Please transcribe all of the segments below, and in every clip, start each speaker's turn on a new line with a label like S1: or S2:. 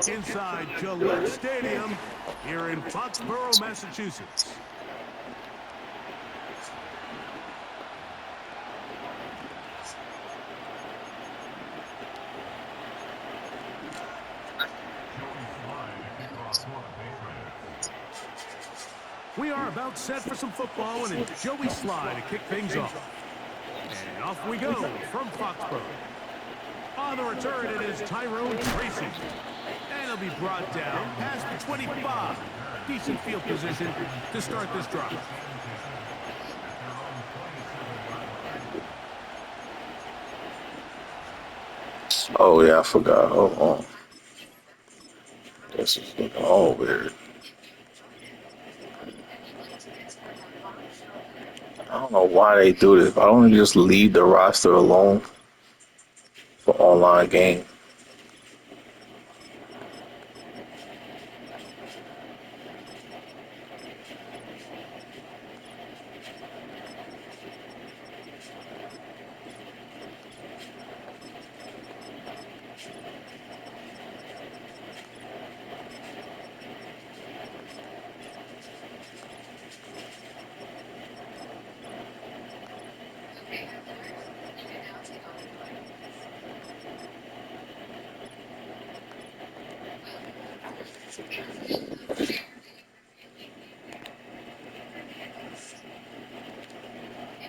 S1: inside Gillette Stadium here in Foxborough, Massachusetts. We are about set for some football, and it's Joey Sly to kick things off. And off we go from Foxborough. On the return, it is Tyrone Tracy. And he'll be brought down past the 25. Decent field position to start this drive.
S2: Oh, yeah, I forgot. Hold on. This is looking all weird. I don't know why they do this. Why don't they just leave the roster alone for online game?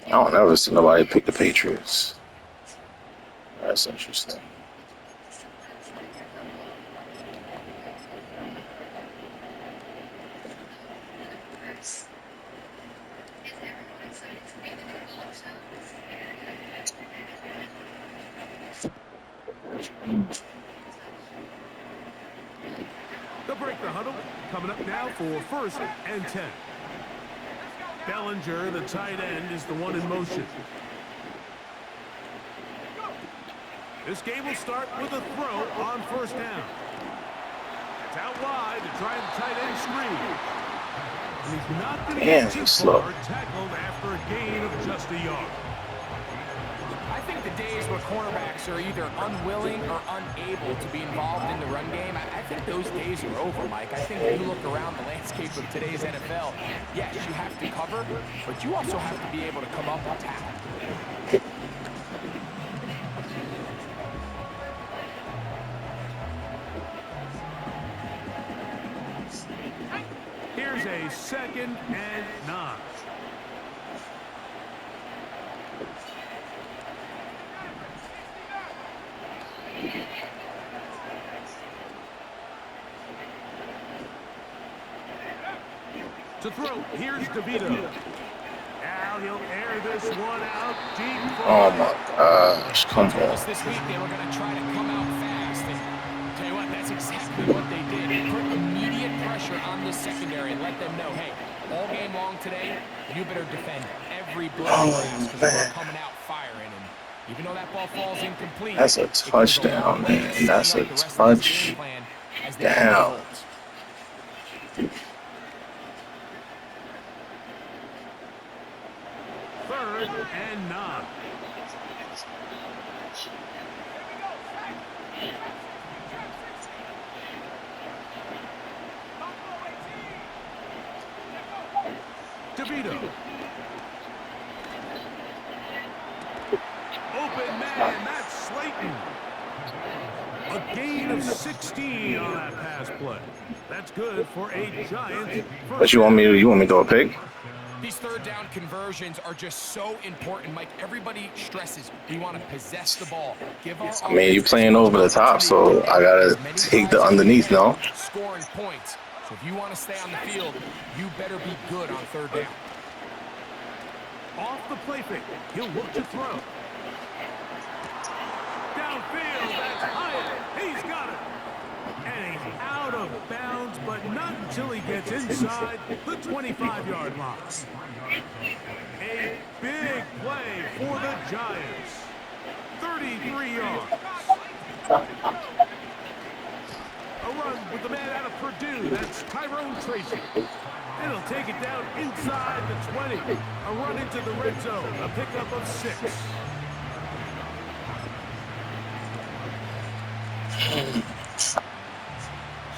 S2: I don't ever see nobody pick the Patriots. That's interesting.
S1: They'll break the huddle. Coming up now for 1st and 10. Bellinger, the tight end, is the one in motion. This game will start with a throw on 1st down. It's out wide to try the tight end screen. And he's not going to get too far, tackled after a gain of just a yard.
S3: I think the days where cornerbacks are either unwilling or unable to be involved in the run game, I think those days are over, Mike. I think if you look around the landscape of today's NFL, yes, you have to cover, but you also have to be able to come up and tackle.
S1: Here's a 2nd and 9. To throw, here's DeVito. Now he'll air this one out deep.
S2: Oh my gosh, come on.
S3: This week they were going to try to come out fast. And tell you what, that's exactly what they did. Put immediate pressure on the secondary and let them know, hey, all game long today, you better defend every blow because we're coming out firing. And even though that ball falls incomplete,
S2: that's a touchdown, man. That's a touchdown.
S1: 3rd and 9. DeVito. Open man, that's Slayton. A gain of 16 on that pass play. That's good for a Giants.
S2: But you want me to throw a pick?
S3: These 3rd down conversions are just so important, Mike. Everybody stresses we want to possess the ball.
S2: I mean, you're playing over the top, so I gotta take the underneath, no?
S3: Scoring points. So if you want to stay on the field, you better be good on 3rd down.
S1: Off the play fake, he'll look to throw. Downfield, that's Hyatt. He's got it. And he's out of bounds, but not until he gets inside the 25-yard line. A big play for the Giants. 33 yards. A run with the man out of Purdue. That's Tyrone Tracy. And he'll take it down inside the 20. A run into the red zone. A pickup of 6.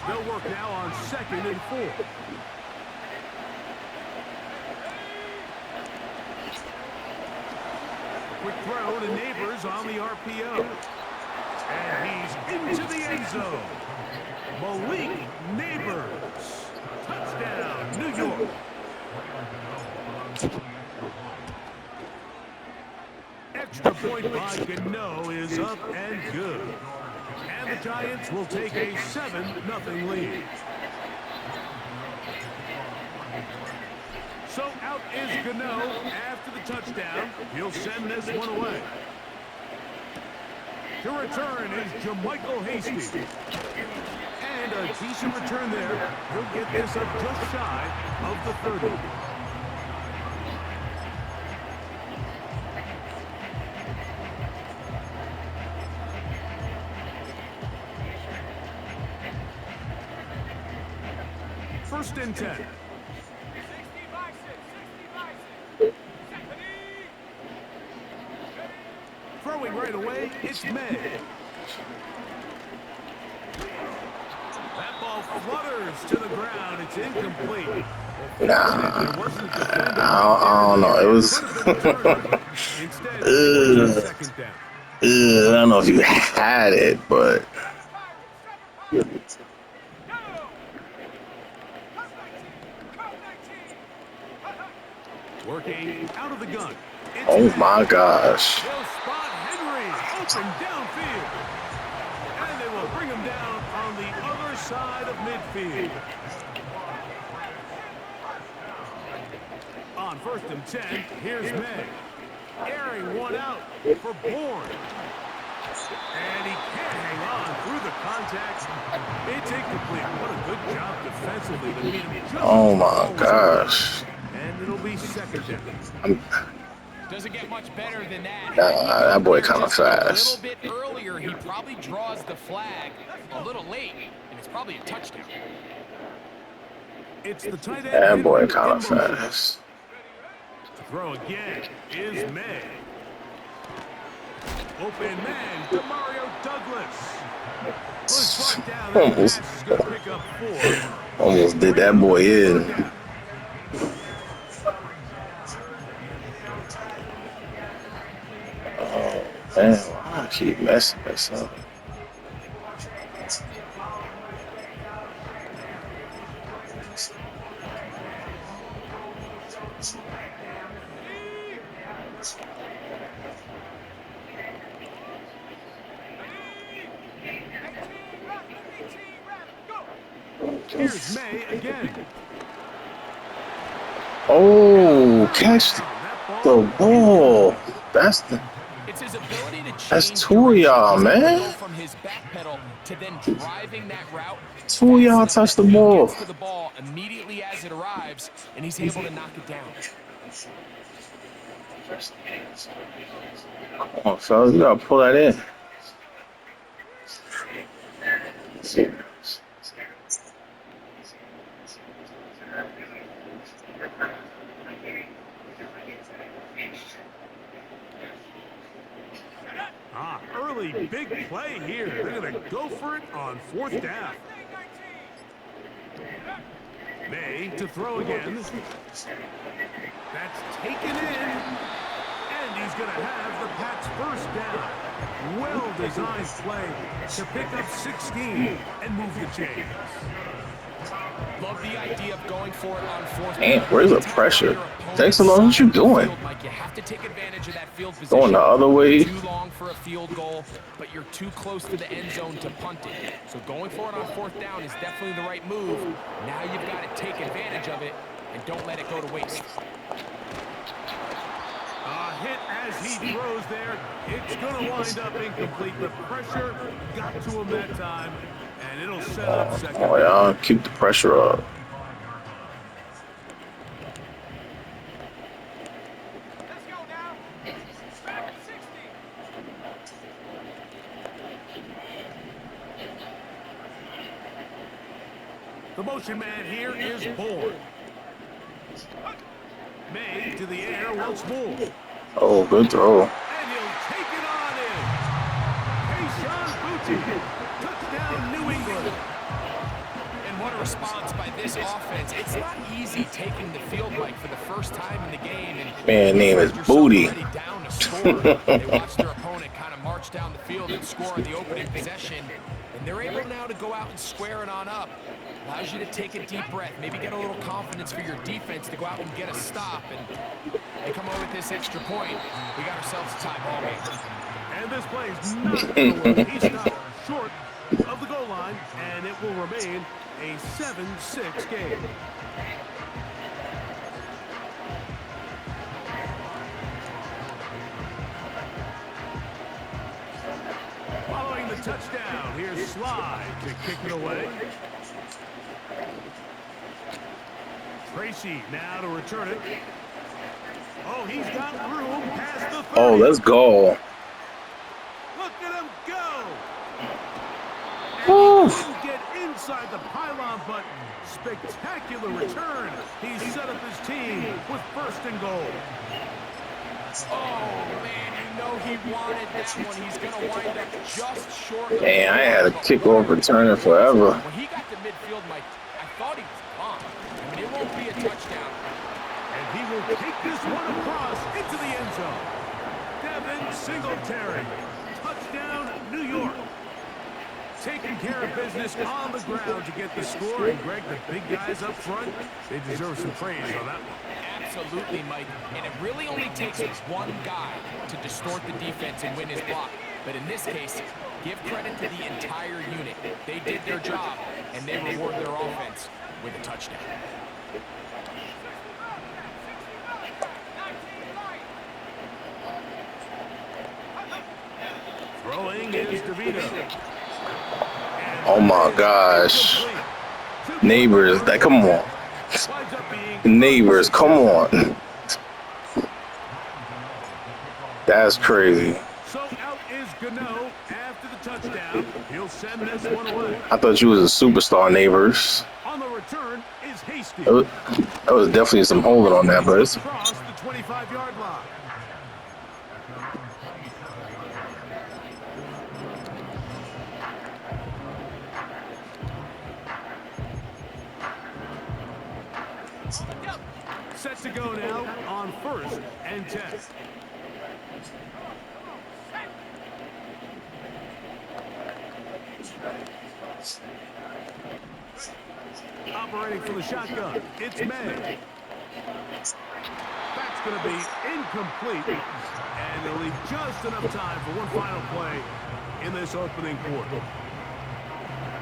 S1: They'll work now on 2nd and 4. Quick throw to Neighbors on the RPO. And he's into the end zone. Malik Neighbors. Touchdown, New York. Extra point by Gano is up and good. And the Giants will take a 7-0 lead. So out is Gano after the touchdown. He'll send this one away. To return is Jermichael Hasty. And a decent return there. He'll get this up just shy of the 30. First and 10. Throwing right away, it's May. That ball flutters to the ground. It's incomplete.
S2: Nah, I don't know. It was. I don't know if you had it, but.
S1: Working out of the gun.
S2: Oh my gosh.
S1: They'll spot Henry open downfield. And they will bring him down on the other side of midfield. On 1st and 10, here's May. Airing one out for Bourne. And he can't hang on through the contact. It's incomplete. What a good job defensively to meet him just.
S2: Oh my gosh.
S1: And it'll be 2nd down.
S3: Doesn't get much better than that.
S2: That boy kind of fast.
S3: A little bit earlier, he probably draws the flag a little late, and it's probably a touchdown.
S1: It's the tight end.
S2: That boy kind of fast.
S1: To throw again is May. Open man to Mario Douglas. Push right down. That pass is going to pick up 4.
S2: Almost did that boy in. Man, why I keep messing this up?
S1: Here's May again.
S2: Oh, catch the ball. That's the.
S3: It's his ability to change.
S2: That's 2 of y'all, man.
S3: From his back pedal to then driving that route.
S2: 2 of y'all touch the ball.
S3: He gets to the ball immediately as it arrives, and he's able to knock it down.
S2: Come on, fellas, you gotta pull that in.
S1: Early big play here. They're going to go for it on 4th down. May to throw again. That's taken in. And he's going to have the Pats' first down. Well-designed play to pick up 16 and move the chains.
S3: Love the idea of going for it on 4th.
S2: Man, where's the pressure? Thanks a lot. What you doing?
S3: You have to take advantage of that field position.
S2: Going the other way.
S3: Too long for a field goal, but you're too close to the end zone to punt it. So going for it on 4th down is definitely the right move. Now you've got to take advantage of it and don't let it go to waste.
S1: Hit as he throws there. It's going to wind up incomplete. The pressure got to him that time, and it'll set up 2nd.
S2: Oh, y'all keep the pressure up.
S3: Let's go now. Back to 60.
S1: The motion man here is Bourne. May to the air once more.
S2: Oh, good throw.
S1: And he'll take it on in. Kayshawn Boutte. Touchdown, New England.
S3: response by this offense. It's not easy taking the field, Mike, for the first time in the game. And
S2: Man, name is
S3: yourself
S2: Booty.
S3: already down to score. They watch their opponent kind of march down the field and score on the opening possession. And they're able now to go out and square it on up. Allows you to take a deep breath, maybe get a little confidence for your defense to go out and get a stop. And they come over with this extra point. We got ourselves a tie ball game.
S1: And this play is not going to work. He stopped short of the goal line, and it will remain a 7-6 game. Following the touchdown, here's Slide to kick it away. Tracy now to return it. Oh, he's got room past the 30.
S2: Oh, let's go.
S1: Look at him go.
S2: Woo.
S1: And he didn't get inside the pylon, but spectacular return. He set up his team with first and goal.
S3: Oh, man, you know he wanted that one. He's going to wind up just short of
S2: Man, I had a kickoff returner forever.
S3: When he got to midfield, Mike, I thought he was gone. I mean, it won't be a touchdown.
S1: And he will kick this one across into the end zone. Devin Singletary. Touchdown, New York. Taking care of business on the ground to get the score. And, Greg, the big guys up front, they deserve some praise on that one.
S3: Absolutely, Mike. And it really only takes one guy to distort the defense and win his block. But in this case, give credit to the entire unit. They did their job, and they reward their offense with a touchdown.
S1: Throwing is DeVito.
S2: Oh my gosh. Neighbors, that come on. Neighbors, come on. That's crazy.
S1: So out is Gano after the touchdown. He'll send this one away.
S2: I thought you was a superstar, Neighbors.
S1: On the return is Hasty.
S2: That was definitely some holding on that, but it's
S1: Across the 25-yard line. Set to go now on 1st and 10. Operating for the shotgun, it's May. That's going to be incomplete, and they'll leave just enough time for one final play in this opening quarter.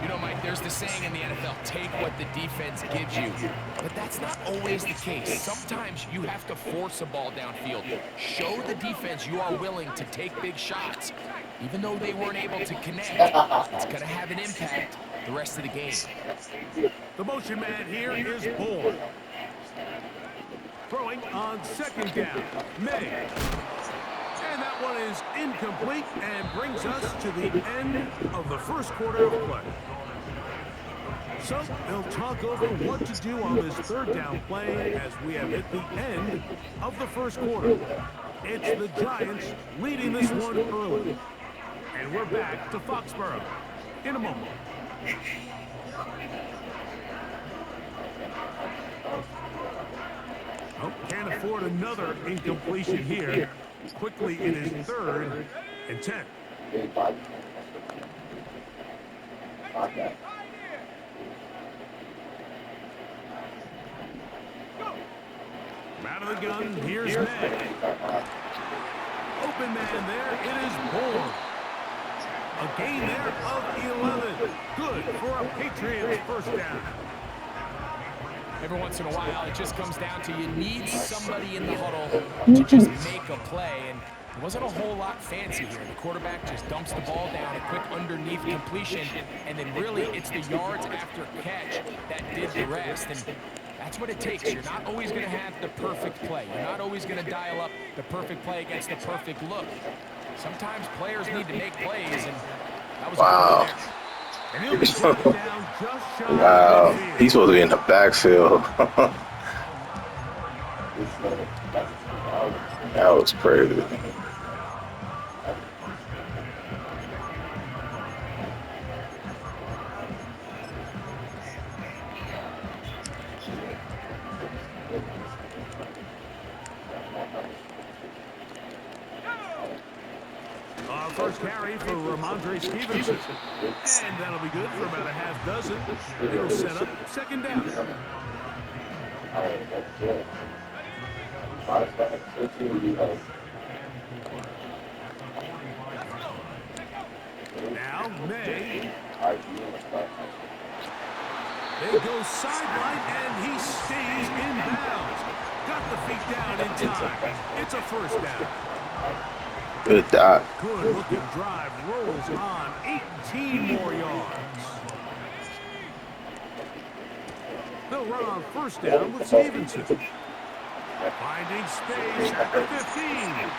S3: You know, Mike, there's the saying in the NFL, take what the defense gives you. But that's not always the case. Sometimes you have to force a ball downfield. Show the defense you are willing to take big shots. Even though they weren't able to connect, it's going to have an impact the rest of the game.
S1: The motion man here is Bourne. Throwing on 2nd down, May. And that one is incomplete and brings us to the end of the first quarter of play. So they'll talk over what to do on this 3rd down play as we have hit the end of the first quarter. It's the Giants leading this one early. And we're back to Foxborough in a moment. Oh, can't afford another incompletion here. Quickly in his 3rd and 10. Out of the gun, here's May. Open man there, it is Bourne. A gain there of 11. Good for a Patriots first down.
S3: Every once in a while, it just comes down to you need somebody in the huddle to just make a play. And it wasn't a whole lot fancy here. The quarterback just dumps the ball down, a quick underneath completion, and then really it's the yards after catch that did the rest. And that's what it takes. You're not always going to have the perfect play. You're not always going to dial up the perfect play against the perfect look. Sometimes players need to make plays, and that was
S2: wow.
S1: And he'll be brought down just shy
S2: Wow,
S1: of midfield.
S2: he's supposed to be in the backfield. That was crazy.
S1: first carry for Ramondre Stevenson. And that'll be good for about a half dozen. They'll set up second down. Now, May. They go sideline, and he stays in bounds. Got the feet down in time. It's a first down.
S2: Good dot.
S1: Good looking drive. Rolls on 18 more yards. They'll run on first down with Stevenson. Finding space at the 15. And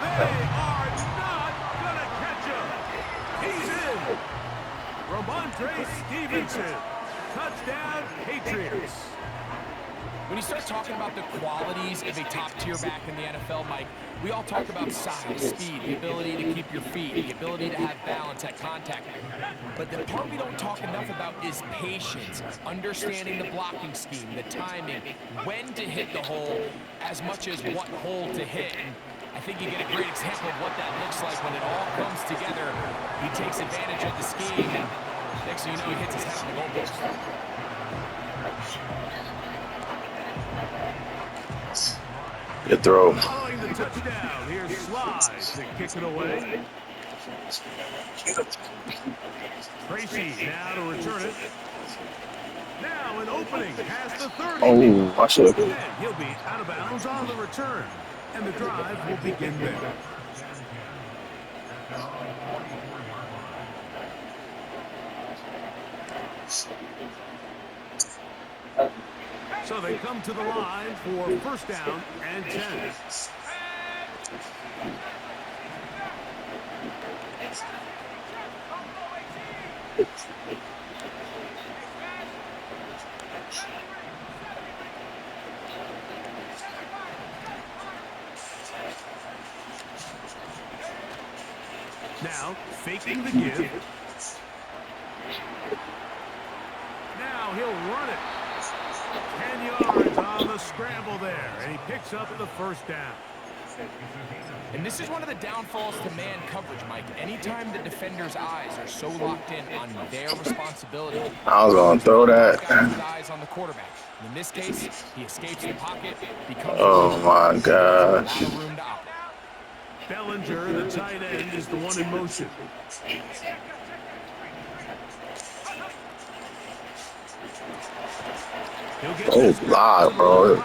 S1: they are not going to catch him. He's in. Ramondre Stevenson. Touchdown, Patriots.
S3: When you start talking about the qualities of a top-tier back in the NFL, Mike, we all talk about size, speed, the ability to keep your feet, the ability to have balance at contact. But the part we don't talk enough about is patience, understanding the blocking scheme, the timing, when to hit the hole, as much as what hole to hit. And I think you get a great example of what that looks like when it all comes together. He takes advantage of the scheme, and next thing you know, he hits his head on the goalpost.
S2: Good throw.
S1: Following the touchdown, here's Slides to kick it away. Tracy now to return it. Now an opening past the 30.
S2: Oh, I should have.
S1: And he'll be out of bounds on the return. And the drive will begin there. So they come to the line for first down and 10. Now, faking the give. Now he'll run it. 10 yards on the scramble there, and he picks up the first down.
S3: And this is one of the downfalls to man coverage, Mike. Anytime the defender's eyes are so locked in on their responsibility,
S2: I was going to throw that.
S3: His eyes on the quarterback. In this case, he escapes the pocket, becomes
S2: Oh, my gosh.
S3: out of room to operate.
S1: Bellinger, the tight end, is the one in motion.
S2: Oh, block, bro.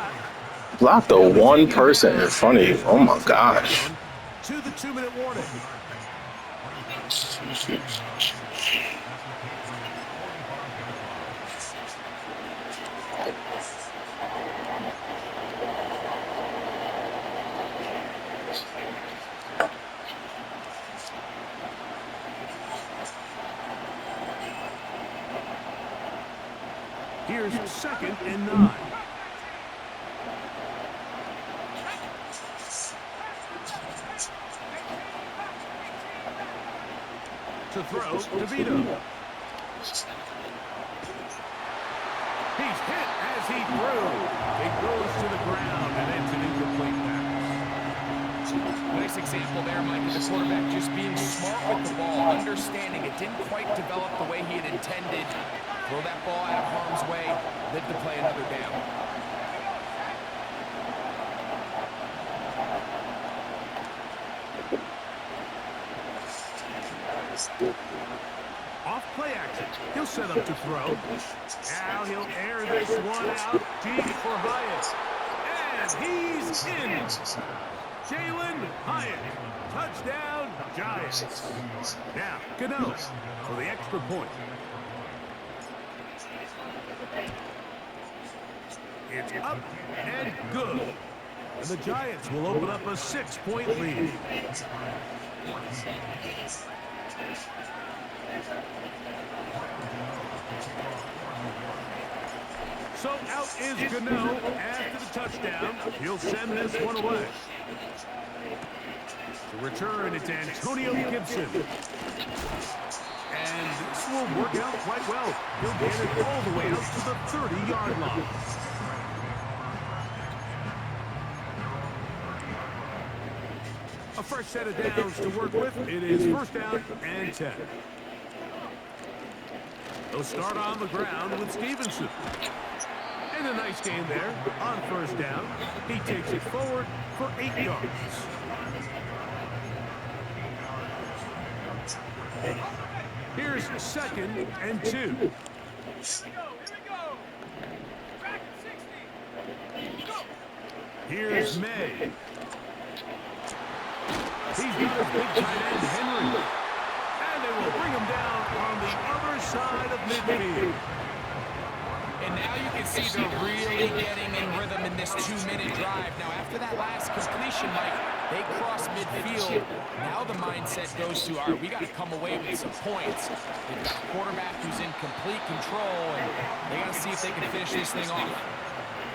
S2: Block the one person in front of you. Oh, my gosh.
S1: To the 2-minute warning. Here's 2nd and 9. To throw, DeVito. He's hit as he threw. It goes to the ground, and it's an incomplete pass.
S3: Nice example there, Mike, of the quarterback just being smart with the ball, understanding it didn't quite develop the way he had intended. Throw that ball out of harm's way, live to play another down.
S1: Off play action. He'll set up to throw. Now he'll air this one out deep for Hyatt. And he's in. Jalen Hyatt. Touchdown, Giants. Now, Gano for the extra point. It's up and good. And the Giants will open up a 6-point lead. So out is Gano after the touchdown. He'll send this one away. To return, it's Antonio Gibson. And this will work out quite well. He'll get it all the way out to the 30-yard line. A Fresh set of downs to work with. It is first down and 10. They'll start on the ground with Stevenson. And a nice game there on first down. He takes it forward for 8 yards. Here's second and 2. Here's May. He's got his big tight end, Henry. And they will bring him down on the other side of midfield.
S3: And now you can see they're really getting in rhythm in this 2-minute drive. Now, after that last completion, Mike, they cross midfield. Now the mindset goes to, all right, we got to come away with some points. They've got a quarterback who's in complete control, and they got to see if they can finish this thing off.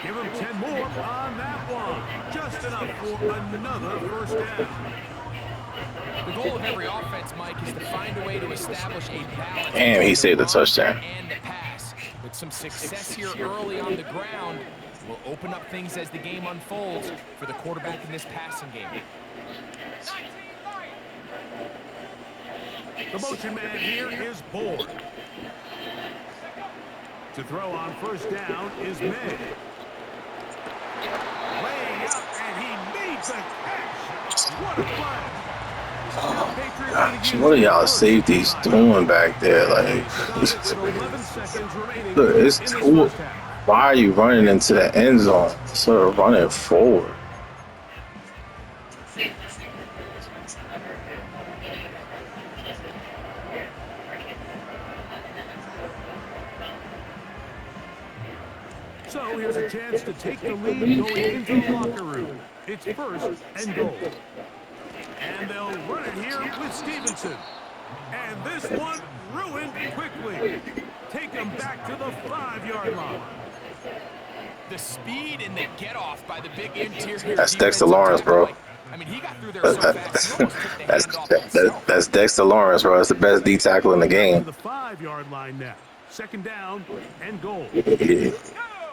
S1: Give him 10 more on that one. Just enough for another first down.
S3: The goal of every offense, Mike, is to find a way to establish a balance.
S2: Damn, he saved the touchdown.
S3: And the pass. With some success here early on the ground, will open up things as the game unfolds for the quarterback in this passing game.
S1: The motion man here is Board. To throw on first down is May. Laying out, and he needs a catch. What a play.
S2: Oh, gosh, what are y'all safeties doing back there? Like, look, it's 2. Why are you running into the end zone instead of running forward?
S1: So here's a chance to take the lead going into the locker room. It's first and goal. And they'll run it here with Stevenson. And this one ruined quickly. Take them back to the 5-yard line.
S3: The speed and the get-off by the big interior.
S2: That's Dexter Lawrence, bro.
S3: I mean, he got through there so fast, he almost took the hand off.
S2: That's Dexter Lawrence, bro. That's the best D tackle in the game.
S1: To the 5-yard line now. Second down and goal.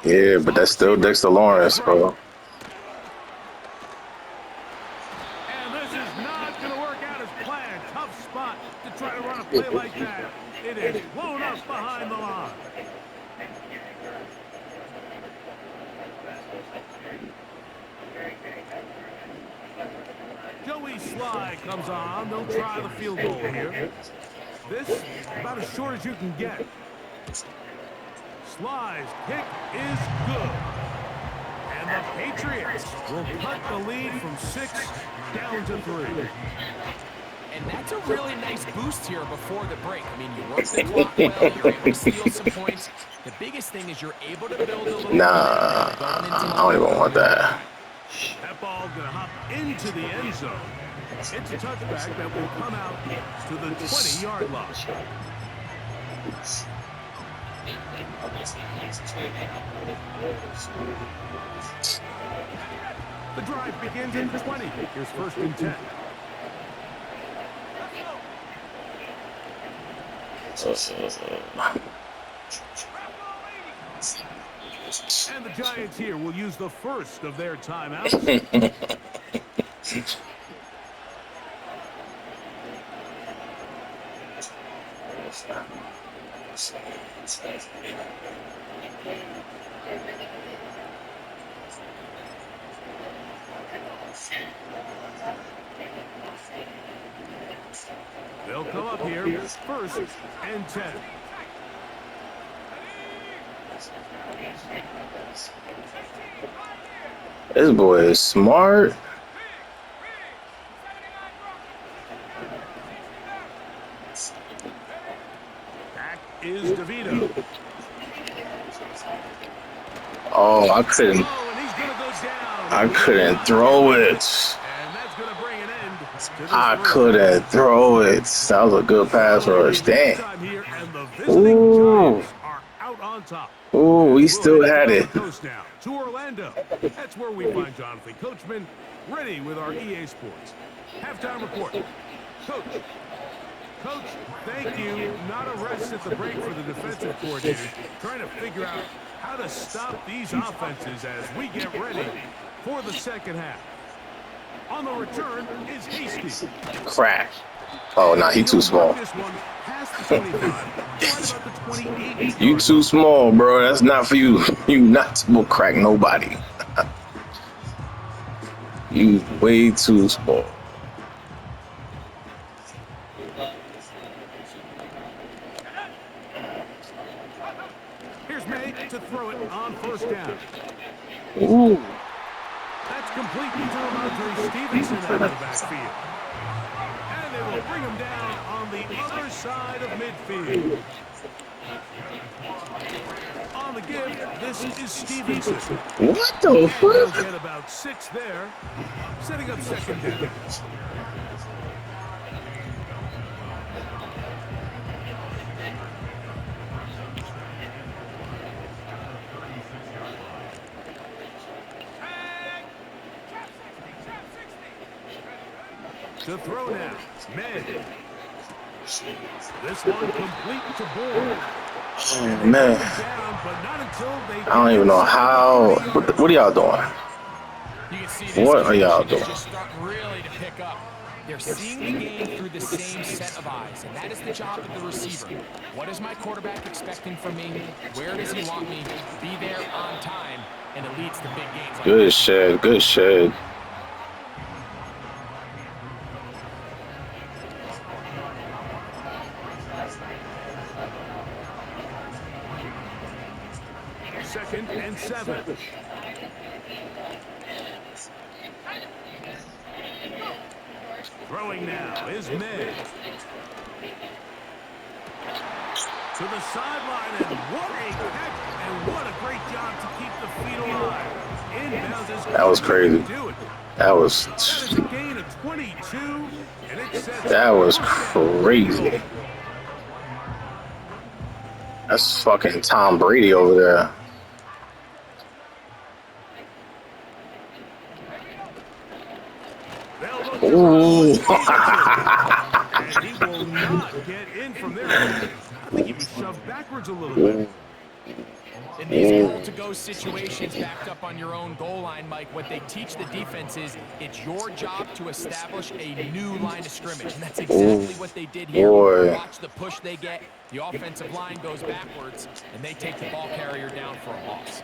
S2: Yeah, but that's still Dexter Lawrence, bro.
S1: And this is not going to work out as planned. Tough spot to try to run a play like that. It is blown up behind the line. Joey Sly comes on. They'll try the field goal here. This about as short as you can get. Sly's kick is good. And the Patriots will cut the lead from 6 down to 3.
S3: And that's a really nice boost here before the break. I mean, you work the clock well, you're able to steal some points. The biggest thing is you're able to build a little...
S2: Nah, I don't even want that.
S1: That ball going to hop into the end zone. It's a touchback that will come out to the 20-yard line. The drive begins in 20. Here's first and 10. And the Giants here will use the first of their timeouts. They'll come up here first and 10.
S2: This boy is smart.
S1: That is DeVito.
S2: Oh, I couldn't throw it.
S1: And that's going to bring an end to this
S2: I
S1: run.
S2: couldn't throw it. That was a good pass rush. Damn.
S1: Time here, and the visiting
S2: Ooh.
S1: Giants are out on top.
S2: Ooh, we still had it.
S1: Coast now to Orlando. That's where we find Jonathan Coachman, ready with our EA Sports halftime report. Coach, thank you. Not a rest at the break for the defensive coordinator, trying to figure out how to stop these offenses as we get ready for the second half. On the return is Hasty.
S2: Crack. Oh, nah, he too small.
S1: This one past the 25, right about the 28.
S2: You too small, bro. That's not for you. You not to crack nobody. You way too small.
S1: Here's May to throw it on first down.
S2: Ooh.
S1: That's complete to Ramondre Stevenson out of the backfield. And they will bring him down on the other side of midfield. On the give, this is Stevenson.
S2: What the fuck?
S1: He'll get about 6 there, setting up second down. To throw now, May. This one complete to Bourne.
S2: Oh, man.
S1: Down, but not until they
S2: I don't even know how. What are y'all doing?
S3: You can see this
S2: What are y'all doing?
S3: just starting really to pick up. They're seeing the game through the same set of eyes, and that is the job of the receiver. What is my quarterback expecting from me? Where does he want me? Be there on time, and it leads to big gains. Like
S2: Good shit. Good shit.
S1: Second and 7. Throwing now is May. To the sideline, and what a catch, and what a great job to keep the feet alive. Inbounds is
S2: That was crazy. That was.
S1: That is a gain of 22, and it sets
S2: That was crazy. That's fucking Tom Brady over there. Ooh.
S1: And he will not get in from there. I think he was shoved backwards a little bit.
S3: In these goal-to-go situations backed up on your own goal line, Mike, what they teach the defense is it's your job to establish a new line of scrimmage. And that's exactly what they did here.
S2: Boy.
S3: Watch the push they get. The offensive line goes backwards, and they take the ball carrier down for a loss.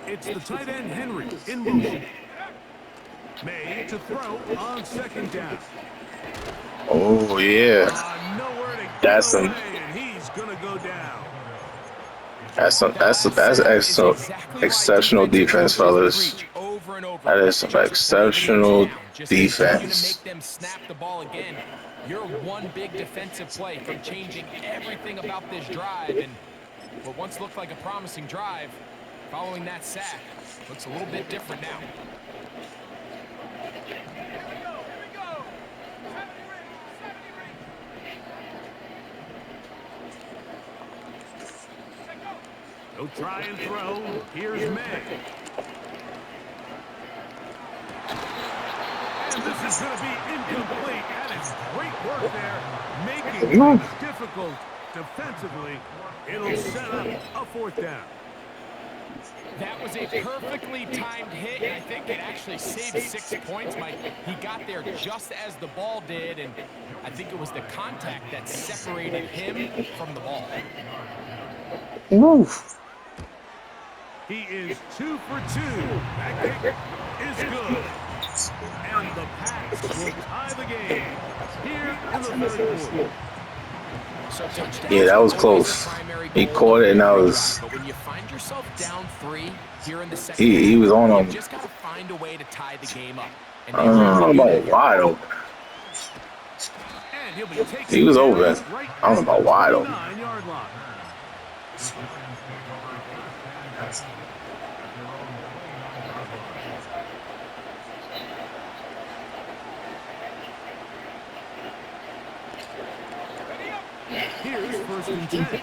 S1: It's the tight end, Henry, in motion. May to throw on second down.
S2: Oh yeah.
S1: Nowhere to
S2: That's
S1: get
S2: a.
S1: away, and he's going to go down.
S2: That's exceptional defense, fellas. That is some exceptional defense.
S3: Make them snap the ball again. You're one big defensive play from changing everything about this drive, and what once looked like a promising drive, following that sack, looks a little bit different now.
S1: He'll try and throw. Here's May. And this is going to be incomplete. That is great work there, making things difficult defensively. It'll set up a fourth down.
S3: That was a perfectly timed hit, and I think it actually saved 6 points, Mike. He got there just as the ball did, and I think it was the contact that separated him from the ball.
S2: Woof.
S1: He is 2 for 2. That kick is good. And the Pats will tie the game here in the third quarter.
S2: Yeah, that was close. He caught it, and that was.
S3: But when you find yourself down 3 here in the second,
S2: He was on him.
S3: you just got to find a way to tie the game up. And
S2: I don't know about wide open. He was open. I don't know about wide open.
S1: Here's first and 10.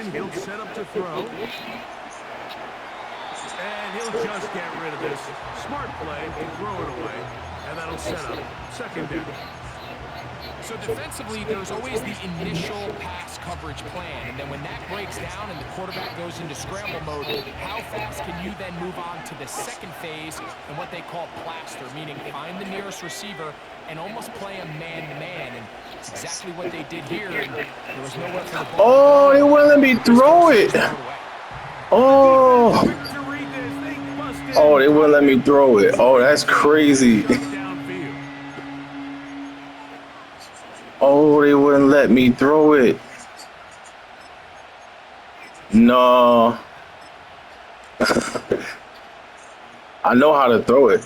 S1: motion. He'll set up to throw. And he'll just get rid of this. Smart play to throw it away. And that'll set up second down.
S3: So defensively, there's always the initial pass coverage plan. And then when that breaks down and the quarterback goes into scramble mode, how fast can you then move on to the second phase and what they call plaster, meaning find the nearest receiver and almost play a man-to-man. And it's exactly what they did here. And there was nowhere for the ball.
S2: Oh, they wouldn't let me throw it. Oh. Oh, they wouldn't let me throw it. Oh, that's crazy. Oh, they wouldn't let me throw it. No. I know how to throw it.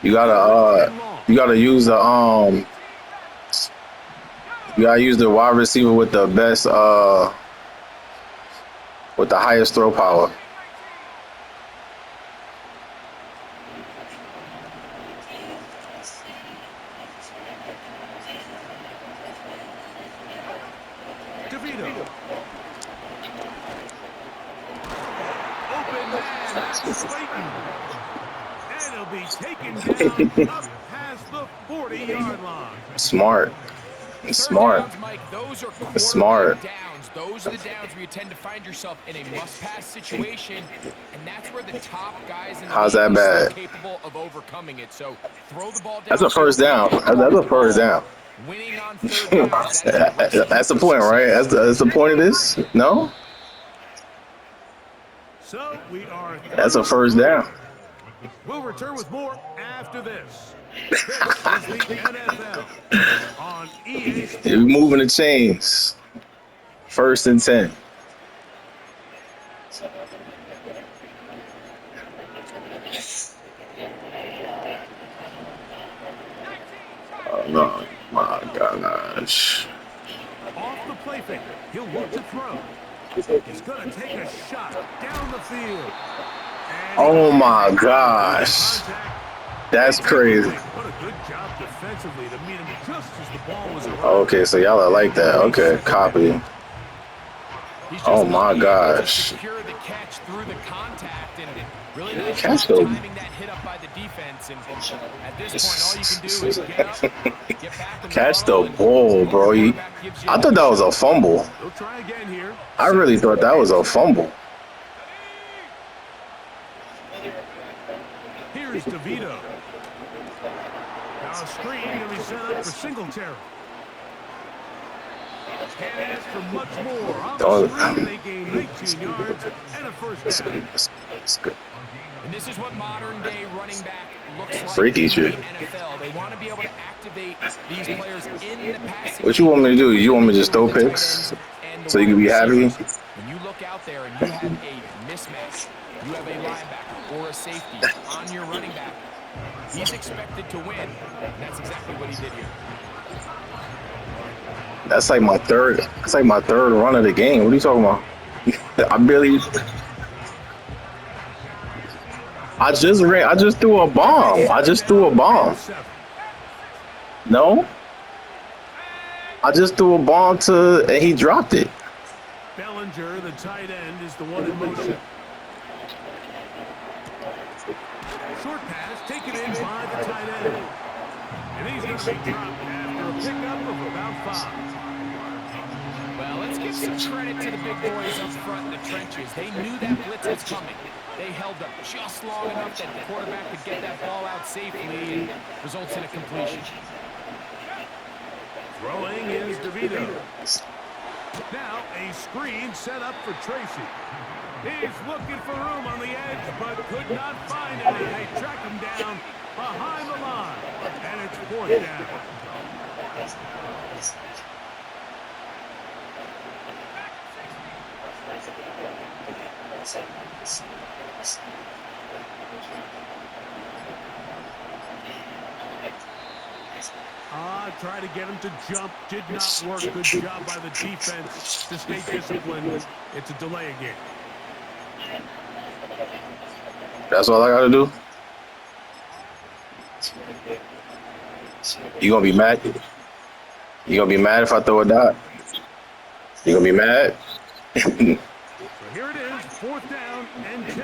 S2: You gotta use the you gotta use the wide receiver with the best with the highest throw power.
S1: And he'll be taken down up past the 40-yard line.
S2: Smart. Smart.
S3: Downs, Mike, those are
S2: smart.
S3: Downs. Those are the downs where you tend to find yourself in a must-pass situation, and that's where the top guys in the
S2: How's that
S3: league are
S2: bad?
S3: capable of overcoming it. So throw the ball down.
S2: That's a first down. That's a first down.
S3: Winning on third downs,
S2: That's the point, right? That's the point of this? No?
S1: So we are.
S2: That's a first down.
S1: We'll return with more after this. This is the NFL on EA Sports.
S2: You're moving the chains. First and 10. Oh no, my gosh.
S1: Off the play fake, he'll look to throw. He's going to take a shot down the field.
S2: Oh my gosh. That's crazy.
S1: What a good job defensively to meet him just as the ball was around.
S2: Okay, so y'all are like that. Okay, copy. Oh my gosh.
S3: Secure the catch through the contact and really nice
S2: Catch though.
S3: timing that hit up by the defense. And at this point, all you can do is get up, get back in
S2: Catch
S3: the
S2: the ball, bro. I thought that was a fumble.
S1: They'll try again here.
S2: I really thought that was a fumble.
S1: Here's DeVito. Now a screen going to be set up for Singletary. Can't ask for much more. On the screen, they gain 19 yards and a first down.
S2: That's good.
S3: And this is what modern-day running back looks like
S2: Freaky
S3: in
S2: shit.
S3: the NFL. They want to be able to activate these players in the passing.
S2: What you want me to do? You want me to just throw picks so you can be happy?
S3: When you look out there and you have a mismatch, you have a linebacker or a safety on your running back, he's expected to win. And that's exactly what he did here.
S2: That's like my third. That's like my third run of the game. What are you talking about? I just threw a bomb. I just threw a bomb. No. I just threw a bomb and he dropped it.
S1: Bellinger, the tight end, is the one in motion. Short pass taken in by the tight end. And he's going to be dropped after a pickup of about 5.
S3: Well, let's give some credit to the big boys up front in the trenches. They knew that blitz was coming. They held up just long enough that the quarterback could get that ball out safely and results in a completion.
S1: Throwing is DeVito. Now a screen set up for Tracy. He's looking for room on the edge, but could not find any. They track him down behind the line, and it's 4th down. Try to get him to jump. Did not work. Good job by the defense to stay disciplined. It's a delay again.
S2: That's all I gotta do. You gonna be mad? You gonna be mad if I throw a dot? You gonna be mad?
S1: So here it is, 4th down and 10.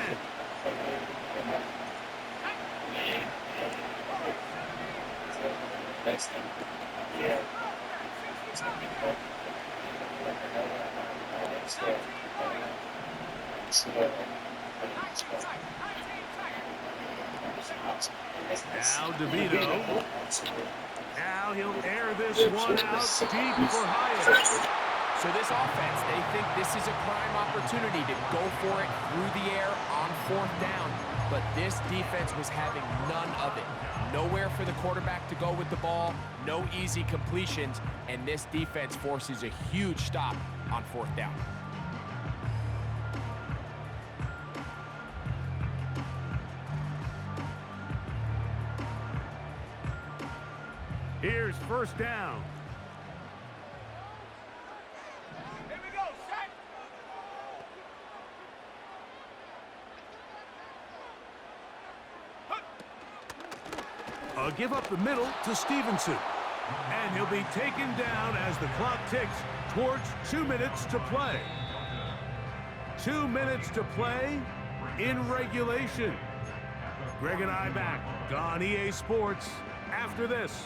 S1: Now DeVito. Now he'll air this one out deep for Hyatt.
S3: So this offense, they think this is a prime opportunity to go for it through the air on 4th down. But this defense was having none of it. Nowhere for the quarterback to go with the ball, no easy completions, and this defense forces a huge stop on 4th down.
S1: Here's 1st down.
S4: Here we go, set.
S1: Give up the middle to Stevenson. And he'll be taken down as the clock ticks towards 2 minutes to play. 2 minutes to play in regulation. Greg and I back on EA Sports after this.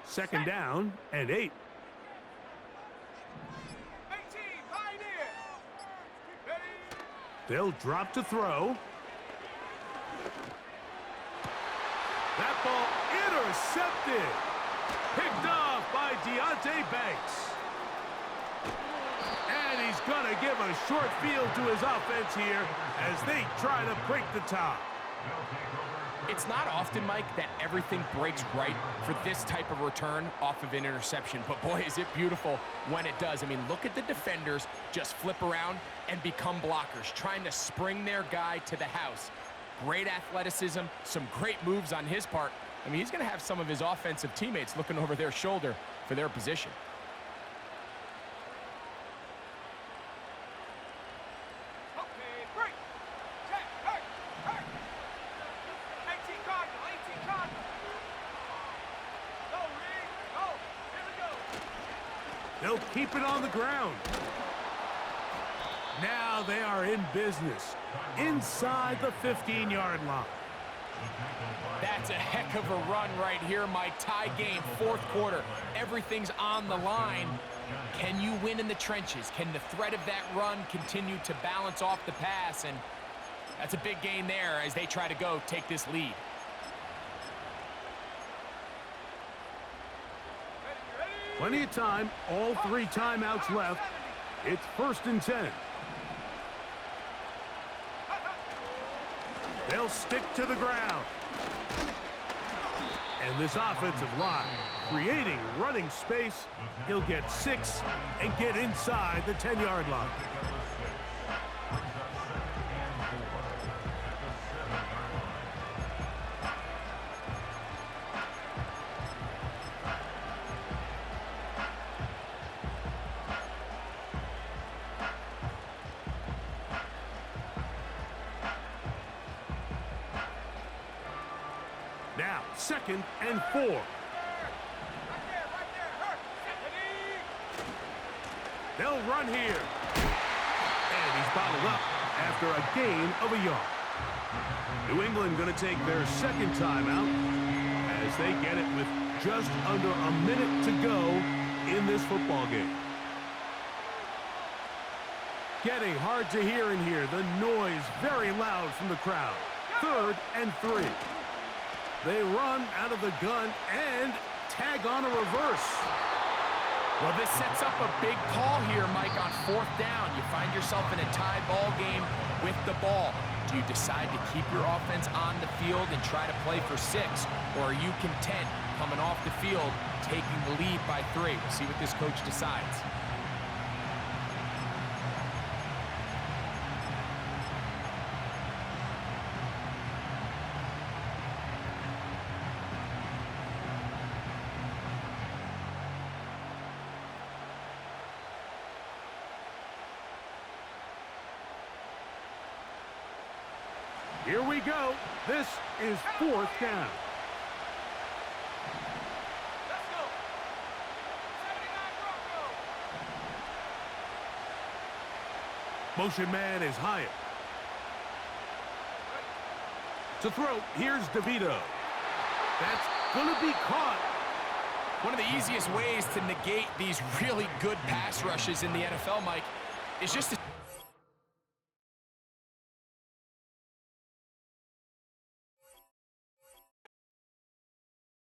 S1: Second down and 8.
S4: 18, Pioneer. Ready.
S1: They'll drop to throw. That ball intercepted. Picked off by BoughttaBag. And he's going to give a short field to his offense here as they try to break the tie.
S3: It's not often, Mike, that everything breaks right for this type of return off of an interception. But, boy, is it beautiful when it does. I mean, look at the defenders just flip around and become blockers, trying to spring their guy to the house. Great athleticism, some great moves on his part. I mean, he's going to have some of his offensive teammates looking over their shoulder for their position.
S4: Okay, break. Check, hurt, hurt. 18 Cardinal, 18 Cardinal. Go, Reed, go. Here we go.
S1: They'll keep it on the ground. Now they are in business inside the 15-yard line.
S3: That's a heck of a run right here, Mike. Tie game, 4th quarter. Everything's on the line. Can you win in the trenches? Can the threat of that run continue to balance off the pass? And that's a big gain there as they try to go take this lead.
S1: Plenty of time, all 3 timeouts left. It's 1st and 10. They'll stick to the ground. And this offensive line creating running space. He'll get 6 and get inside the 10-yard line. Now, 2nd and 4.
S4: Right there, hurt. Ready.
S1: They'll run here. And he's bottled up after a gain of a yard. New England going to take their 2nd timeout as they get it with just under a minute to go in this football game. Getting hard to hear in here. The noise very loud from the crowd. 3rd and 3. They run out of the gun and tag on a reverse.
S3: Well, this sets up a big call here, Mike, on 4th down. You find yourself in a tie ball game with the ball. Do you decide to keep your offense on the field and try to play for 6? Or are you content coming off the field, taking the lead by 3? We'll see what this coach decides.
S1: Here we go. This is 4th down.
S4: Let's go. 79 Bronco.
S1: Motion man is Hyatt. To throw, here's DeVito. That's going to be caught.
S3: One of the easiest ways to negate these really good pass rushes in the NFL, Mike, is just to